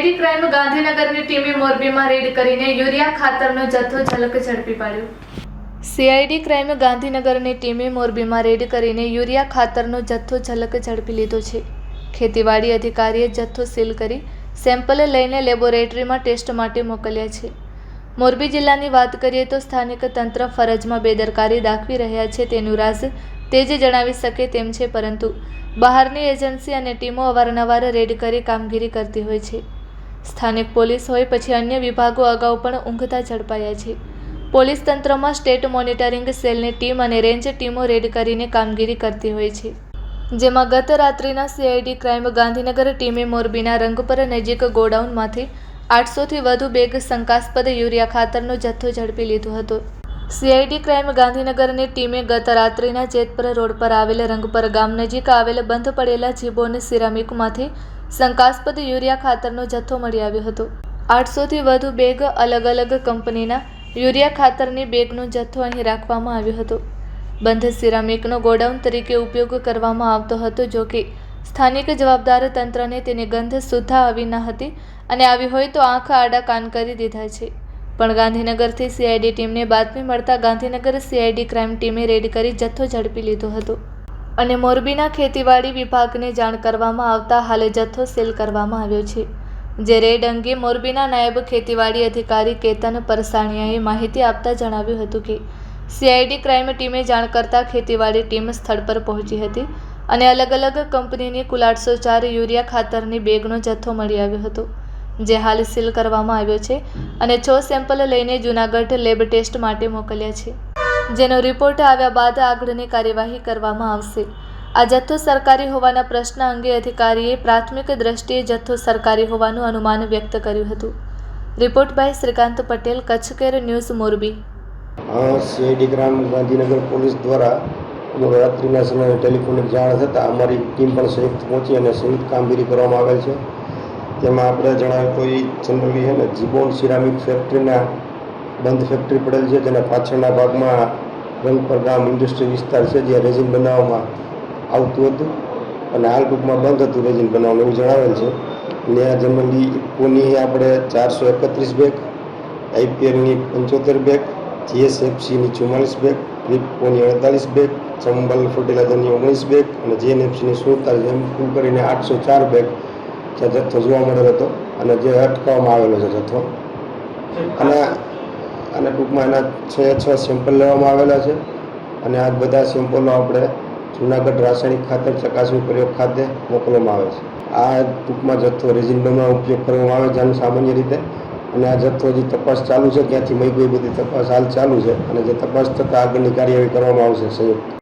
CID crime ગાંધીનગરની ટીમે મોરબીમાં રેડ કરીને યુરિયા ખાતરનો જથ્થો ઝડપી પાડ્યો. સીઆઈડી ક્રાઇમ ગાંધીનગરની ટીમે મોરબીમાં રેડ કરીને યુરિયા ખાતરનો જથ્થો ઝડપી લીધો છે. ખેતીવાડી અધિકારીએ જથ્થો સીલ કરી સેમ્પલ લઈને લેબોરેટરીમાં ટેસ્ટ માટે મોકલ્યા છે. મોરબી જિલ્લાની વાત કરીએ તો સ્થાનિક તંત્ર ફરજમાં બેદરકારી દાખવી રહ્યા છે તેનું રાજ તે જ જણાવી શકે તેમ છે, પરંતુ બહારની એજન્સી અને ટીમો અવારનવાર રેડ કરી કામગીરી કરતી હોય છે. સ્થાનિક પોલીસ હોય પછી અન્ય વિભાગો અગાઉ પણ ઊંઘતા ઝડપાયા છે. પોલીસ તંત્રમાં સ્ટેટ મોનિટરિંગ સેલની ટીમ અને રેન્જ ટીમો રેડ કરીને કામગીરી કરતી હોય છે, જેમાં ગત રાત્રિના સીઆઈડી ક્રાઇમ ગાંધીનગર ટીમે મોરબીના રંગપર નજીક ગોડાઉનમાંથી 800થી વધુ બેગ શંકાસ્પદ યુરિયા ખાતરનો જથ્થો ઝડપી લીધો હતો. સીઆઈડી ક્રાઇમ ગાંધીનગરની ટીમે ગત રાત્રિના જેતપર રોડ પર આવેલ રંગપર ગામ નજીક આવેલ બંધ પડેલા જીબોન સિરામિકમાંથી શંકાસ્પદ યુરિયા ખાતરનો જથ્થો મળી આવ્યો હતો. 800થી વધુ બેગ અલગ અલગ કંપનીના યુરિયા ખાતરની બેગનો જથ્થો અહીં રાખવામાં આવ્યો હતો. બંધ સિરામિકનો ગોડાઉન તરીકે ઉપયોગ કરવામાં આવતો હતો, જો કે સ્થાનિક જવાબદાર તંત્રને તેની ગંધ સુદ્ધા આવી ન હતી અને આવી હોય તો આંખ આડા કાન કરી દીધા છે. પણ ગાંધીનગરથી સીઆઈડી ટીમને બાતમી મળતા ગાંધીનગર સીઆઈડી ક્રાઇમ ટીમે રેડ કરી જથ્થો ઝડપી લીધો હતો અને મોરબીના ખેતીવાડી વિભાગને જાણ કરવામાં આવતા હાલ જથ્થો સીલ કરવામાં આવ્યો છે. જે રેડ અંગે મોરબીના નાયબ ખેતીવાડી અધિકારી કેતન પરસાણીયાએ માહિતી આપતા જણાવ્યું હતું કે સીઆઈડી ક્રાઇમ ટીમે જાણ કરતા ખેતીવાડી ટીમ સ્થળ પર પહોંચી હતી અને અલગ અલગ કંપનીની કુલ 804 યુરિયા ખાતરની બેગનો જથ્થો મળી આવ્યો હતો, જે હાલ સીલ કરવામાં આવ્યો છે અને 6 સેમ્પલ લઈને જૂનાગઢ લેબ ટેસ્ટ માટે મોકલ્યા છે, જેનો રિપોર્ટ આવ્યા બાદ આગળની કાર્યવાહી કરવામાં આવશે. આ જથ્થો સરકારી હોવાના પ્રશ્ન અંગે અધિકારીએ પ્રાથમિક દ્રષ્ટિએ જથ્થો સરકારી હોવાનું અનુમાન વ્યક્ત કર્યું હતું. Report by Shrikant Patel, Kutch care news, Morbi. CID crime Gandhinagar police દ્વારા રાત્રિના સમયે ટેલિફોનિક જાણ થતાં અમારી ટીમ પણ સંયુક્ત પહોંચી અને સંયુક્ત કામગીરી કરવામાં આવેલ છે. તેમાં આપણે જણાવીએ તો એ જનરલી છે ને જીબોન સિરામિક ફેક્ટરીના બંધ ફેક્ટરી પડેલ છે, જેના પાછળના ભાગમાં રંગપર ગામ ઇન્ડસ્ટ્રી વિસ્તાર છે, જ્યાં રેઝિન બનાવવામાં આવતું હતું અને હાલ ટૂંકમાં બંધ હતું રેઝિન બનાવવાનું એવું જણાવેલ છે. ત્યાં જનરલી ઇફકોની આપણે 431 બેગ, આઈપીએલની 75 બેગ, જીએસએફસીની 44 બેગ, ક્રિપ્કોની 48 બેગ, ચંબલ ફર્ટિલાઇઝરની 19 બેગ અને જેએનએફસીની 47, એમ કુલ કરીને 804 બેગ જે જથ્થો જોવા મળેલો હતો અને જે અટકાવવામાં આવેલો છે જથ્થો. અને ટૂંકમાં એના 6 સેમ્પલ લેવામાં આવેલા છે અને આ બધા સેમ્પલો આપણે જૂનાગઢ રાસાયણિક ખાતર ચકાસણી પ્રયોગ ખાતે મોકલવામાં આવે છે. આ ટૂંકમાં જથ્થો રેઝિન બનાવવાનો ઉપયોગ કરવામાં આવે છે આનું સામાન્ય રીતે, અને આ જથ્થો હજી તપાસ ચાલુ છે, ક્યાંથી મળી ગઈ બધી તપાસ હાલ ચાલુ છે અને જે તપાસ થતાં આગળની કાર્યવાહી કરવામાં આવશે સંયુક્ત.